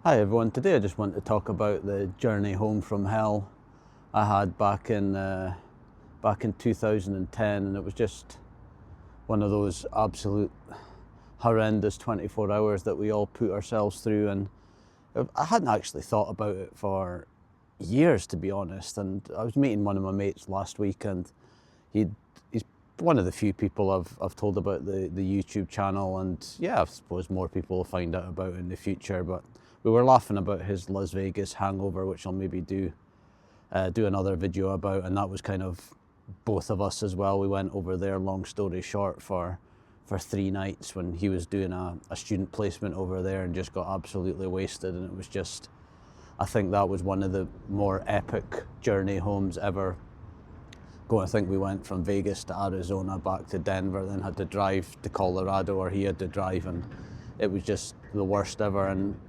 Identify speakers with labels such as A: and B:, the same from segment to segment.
A: Hi everyone, today I just want to talk about the journey home from hell I had back in 2010, and it was just one of those absolute horrendous 24 hours that we all put ourselves through. And I hadn't actually thought about it for years, to be honest. And I was meeting one of my mates last week, and he's one of the few people I've told about the YouTube channel, and yeah, I suppose more people will find out about it in the future. But we were laughing about his Las Vegas hangover, which I'll maybe do another video about, and that was kind of both of us as well. We went over there, long story short, for 3 nights when he was doing a student placement over there, and just got absolutely wasted. And it was just, I think that was one of the more epic journey homes ever. I think we went from Vegas to Arizona, back to Denver, then had to drive to Colorado, or he had to drive, and it was just the worst ever. And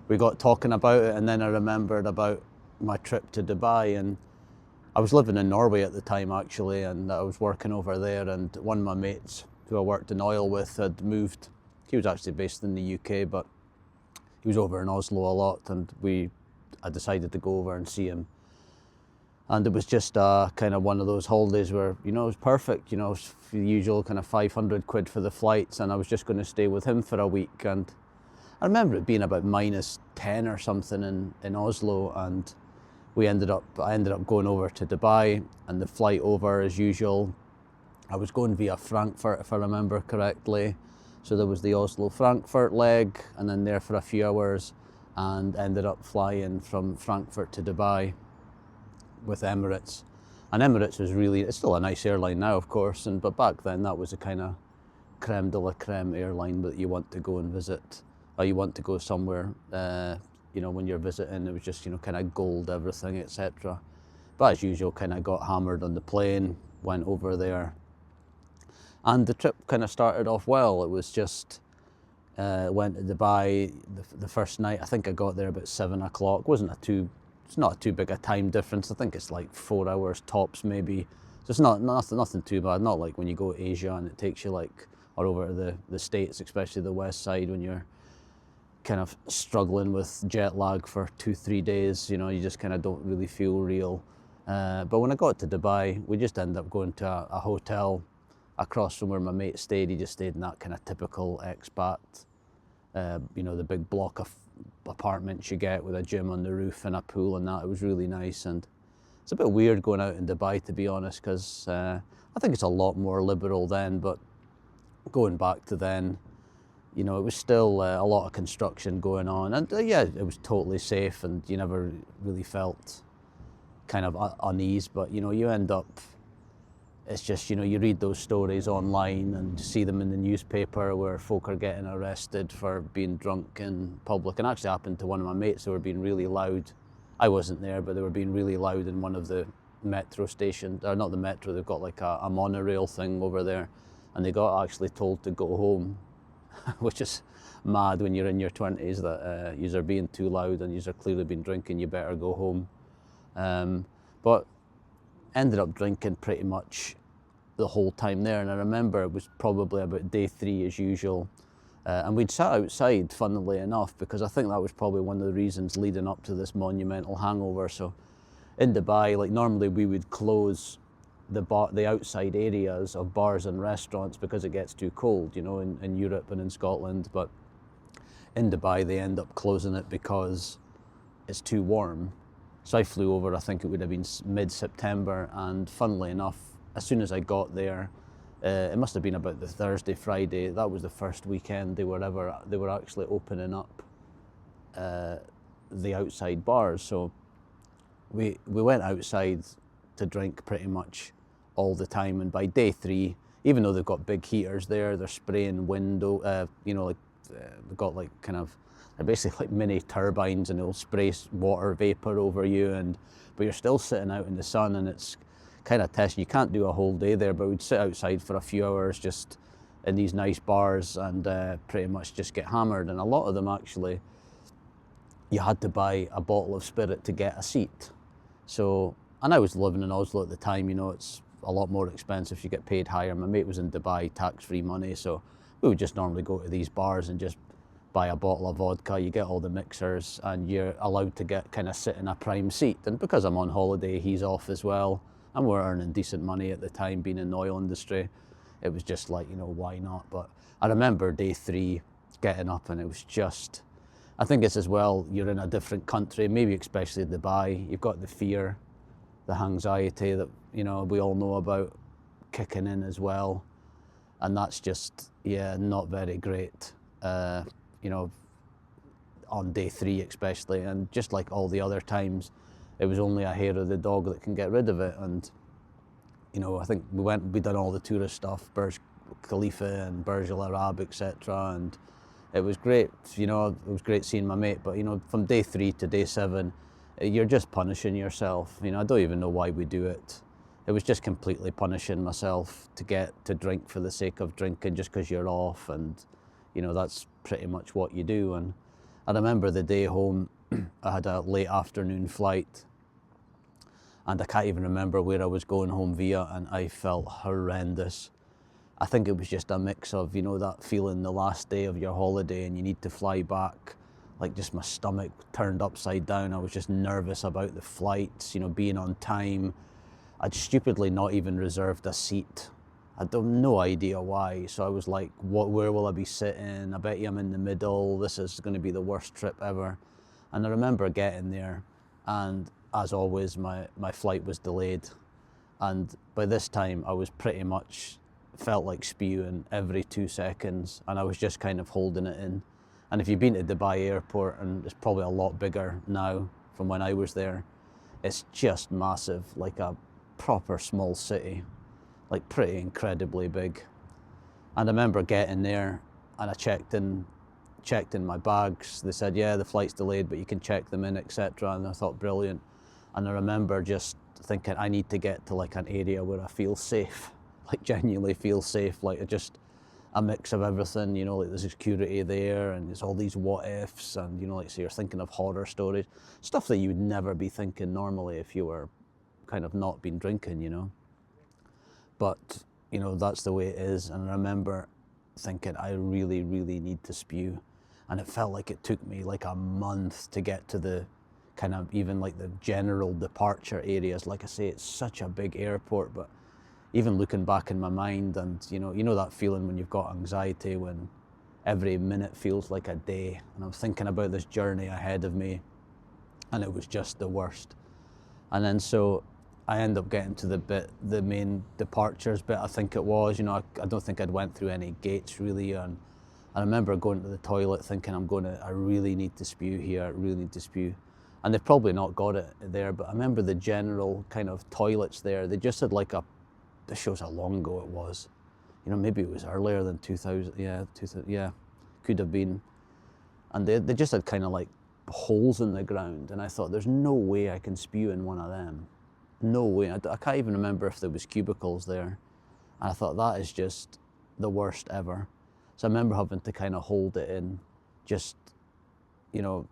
A: we got talking about it, and then I remembered about my trip to Dubai. And I was living in Norway at the time, actually, and I was working over there, and one of my mates who I worked in oil with had moved. He was actually based in the UK, but he was over in Oslo a lot, and I decided to go over and see him. And it was just kind of one of those holidays where, it was perfect, it was the usual kind of 500 quid for the flights, and I was just going to stay with him for a week. And I remember it being about -10 or something in Oslo, and I ended up going over to Dubai, and the flight over, as usual, I was going via Frankfurt, if I remember correctly. So there was the Oslo-Frankfurt leg, and then there for a few hours, and ended up flying from Frankfurt to Dubai with Emirates. And Emirates was it's still a nice airline now, of course, but back then that was a kind of creme de la creme airline that you want to go and visit, or you want to go somewhere, when you're visiting. It was just, kind of gold everything, etc. But as usual, kind of got hammered on the plane, went over there, and the trip kind of started off well. It was just, went to Dubai the first night. I think I got there about 7 o'clock. It's not too big a time difference. I think it's like 4 hours tops, maybe. So it's nothing too bad. Not like when you go to Asia and it takes you or over to the States, especially the west side, when you're kind of struggling with jet lag for 2-3 days. You just kind of don't really feel real. But when I got to Dubai, we just ended up going to a hotel across from where my mate stayed. He just stayed in that kind of typical expat, the big block of apartments you get with a gym on the roof and a pool and that. It was really nice. And it's a bit weird going out in Dubai, to be honest, because I think it's a lot more liberal then, but going back to then, it was still a lot of construction going on. And yeah, it was totally safe, and you never really felt kind of unease. But you end up, it's just, you read those stories online and see them in the newspaper where folk are getting arrested for being drunk in public. And actually happened to one of my mates who were being really loud. I wasn't there, but they were being really loud in one of the metro stations, or not the metro, they've got like a monorail thing over there, and they got actually told to go home, which is mad when you're in your 20s, that you're being too loud and you're clearly been drinking, you better go home. But ended up drinking pretty much the whole time there. And I remember it was probably about day 3 as usual, and we'd sat outside, funnily enough, because I think that was probably one of the reasons leading up to this monumental hangover. So in Dubai, like normally we would close the outside areas of bars and restaurants because it gets too cold, in Europe and in Scotland. But in Dubai they end up closing it because it's too warm. So I flew over, I think it would have been mid-September, and funnily enough, as soon as I got there, it must have been about the Thursday, Friday, that was the first weekend they were actually opening up the outside bars. So we went outside to drink pretty much all the time, and by day 3, even though they've got big heaters there, they're spraying they've got they're basically like mini turbines, and it'll spray water vapor over you, but you're still sitting out in the sun, and it's kind of testing. You can't do a whole day there, but we'd sit outside for a few hours just in these nice bars and pretty much just get hammered. And a lot of them actually, you had to buy a bottle of spirit to get a seat. So, and I was living in Oslo at the time, it's a lot more expensive, you get paid higher. My mate was in Dubai, tax-free money, so we would just normally go to these bars and just buy a bottle of vodka, you get all the mixers, and you're allowed to get kind of sit in a prime seat. And because I'm on holiday, he's off as well, and we're earning decent money at the time, being in the oil industry. It was just like, you know, why not? But I remember day 3 getting up, and it was just, I think it's as well, you're in a different country, maybe especially Dubai. You've got the fear, the anxiety that, you know, we all know about kicking in as well. And that's just, yeah, not very great, you know, on day 3 especially. And just like all the other times, it was only a hair of the dog that can get rid of it. And, you know, I think we done all the tourist stuff, Burj Khalifa and Burj Al Arab, etc. And it was great, you know, it was great seeing my mate. But, you know, from day 3 to day 7, you're just punishing yourself. You know, I don't even know why we do it. It was just completely punishing myself to get to drink for the sake of drinking, just because you're off, and, you know, that's pretty much what you do. And I remember the day home, I had a late afternoon flight, and I can't even remember where I was going home via, and I felt horrendous. I think it was just a mix of, you know, that feeling the last day of your holiday and you need to fly back, like just my stomach turned upside down. I was just nervous about the flights, you know, being on time. I'd stupidly not even reserved a seat. I had no idea why. So I was like, where will I be sitting? I bet you I'm in the middle. This is going to be the worst trip ever. And I remember getting there, and as always, my flight was delayed. And by this time, I was pretty much felt like spewing every 2 seconds, and I was just kind of holding it in. And if you've been to Dubai airport, and it's probably a lot bigger now from when I was there, it's just massive, like a proper small city, like pretty incredibly big. And I remember getting there, and I checked in my bags. They said, yeah, the flight's delayed, but you can check them in, etc. And I thought, brilliant. And I remember just thinking, I need to get to like an area where I feel safe, like genuinely feel safe, like just a mix of everything, you know, like there's security there, and there's all these what ifs, and, you know, like, so you're thinking of horror stories, stuff that you would never be thinking normally if you were kind of not been drinking, you know. But, you know, that's the way it is. And I remember thinking, I really, really need to spew. And it felt like it took me like a month to get to the kind of even like the general departure areas. Like I say, it's such a big airport, but even looking back in my mind, and, you know that feeling when you've got anxiety, when every minute feels like a day. And I'm thinking about this journey ahead of me, and it was just the worst. And then so I end up getting to the main departures bit, I think it was. You know, I don't think I'd went through any gates really, and I remember going to the toilet thinking, I really need to spew here, I really need to spew. And they've probably not got it there, but I remember the general kind of toilets there, they just had like this shows how long ago it was. You know, maybe it was earlier than 2000, yeah, could have been. And they just had kind of like holes in the ground, and I thought, there's no way I can spew in one of them. No way. I can't even remember if there was cubicles there. And I thought, that is just the worst ever. So I remember having to kind of hold it in, just, you know,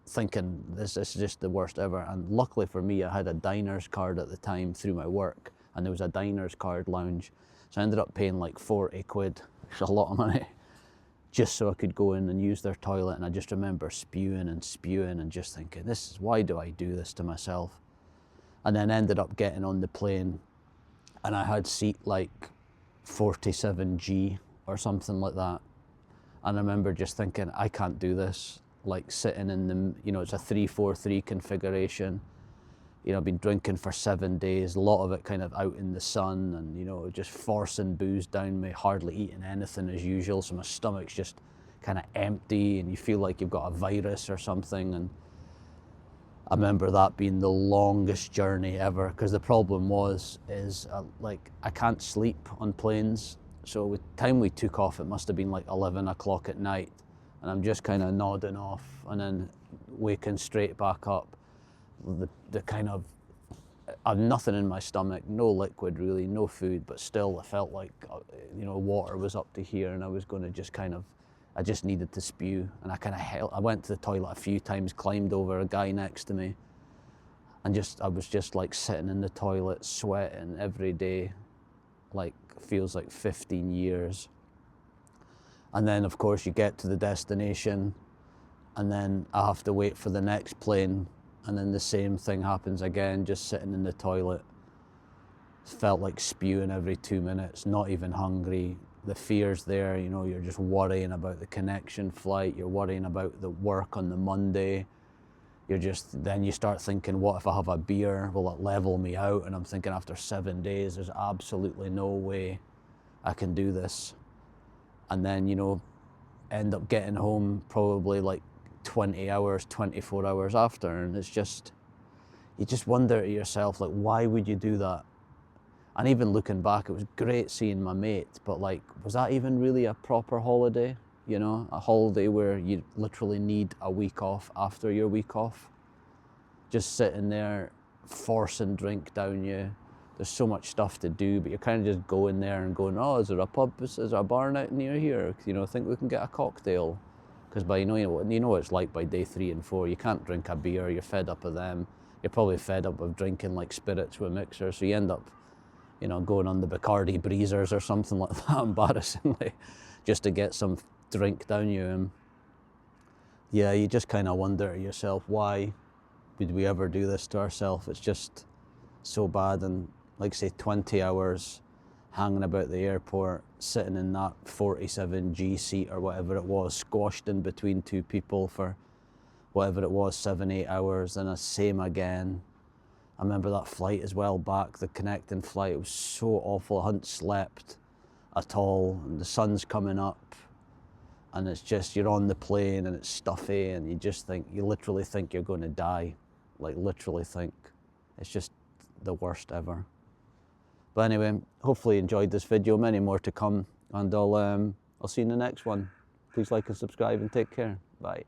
A: thinking this is just the worst ever. And luckily for me, I had a diner's card at the time through my work, and there was a diner's card lounge. So I ended up paying like 40 quid, which is a lot of money, just so I could go in and use their toilet. And I just remember spewing and just thinking, why do I do this to myself? And then ended up getting on the plane, and I had seat like 47G or something like that. And I remember just thinking, I can't do this, like sitting in the, you know, it's a 3-4-3 configuration. You know, I've been drinking for 7 days, a lot of it kind of out in the sun, and, you know, just forcing booze down me, hardly eating anything as usual. So my stomach's just kind of empty, and you feel like you've got a virus or something. And I remember that being the longest journey ever, because the problem is like I can't sleep on planes. So with the time we took off, it must have been like 11 o'clock at night, and I'm just kind of nodding off and then waking straight back up. The kind of, I had nothing in my stomach, no liquid really, no food, but still I felt like, you know, water was up to here, and I was going to just kind of, I just needed to spew. And I went to the toilet a few times, climbed over a guy next to me, and I was just like sitting in the toilet, sweating every day, like feels like 15 years. And then of course you get to the destination, and then I have to wait for the next plane, and then the same thing happens again, just sitting in the toilet. Felt like spewing every 2 minutes, not even hungry. The fear's there, you know, you're just worrying about the connection flight, you're worrying about the work on the Monday. Then you start thinking, what if I have a beer? Will it level me out? And I'm thinking, after 7 days, there's absolutely no way I can do this. And then, you know, end up getting home probably like 20 hours, 24 hours after. And it's just, you just wonder to yourself, like, why would you do that? And even looking back, it was great seeing my mate, but like, was that even really a proper holiday? You know, a holiday where you literally need a week off after your week off. Just sitting there, forcing drink down you. There's so much stuff to do, but you're kind of just going there and going, oh, is there a pub, is there a bar out near here? You know, I think we can get a cocktail. Because by, you know what it's like by day 3 and 4, you can't drink a beer, you're fed up of them. You're probably fed up of drinking like spirits with mixers, so you end up, you know, going on the Bacardi breezers or something like that, embarrassingly, just to get some drink down you. And yeah, you just kind of wonder to yourself, why would we ever do this to ourselves? It's just so bad. And like say 20 hours hanging about the airport, sitting in that 47G seat or whatever it was, squashed in between 2 people for whatever it was, 7-8 hours, then the same again. I remember that flight as well back, the connecting flight. It was so awful. I hadn't slept at all, and the sun's coming up, and it's just, you're on the plane and it's stuffy, and you literally think you're going to die. Like, literally think. It's just the worst ever. But anyway, hopefully you enjoyed this video. Many more to come, and I'll see you in the next one. Please like and subscribe, and take care. Bye.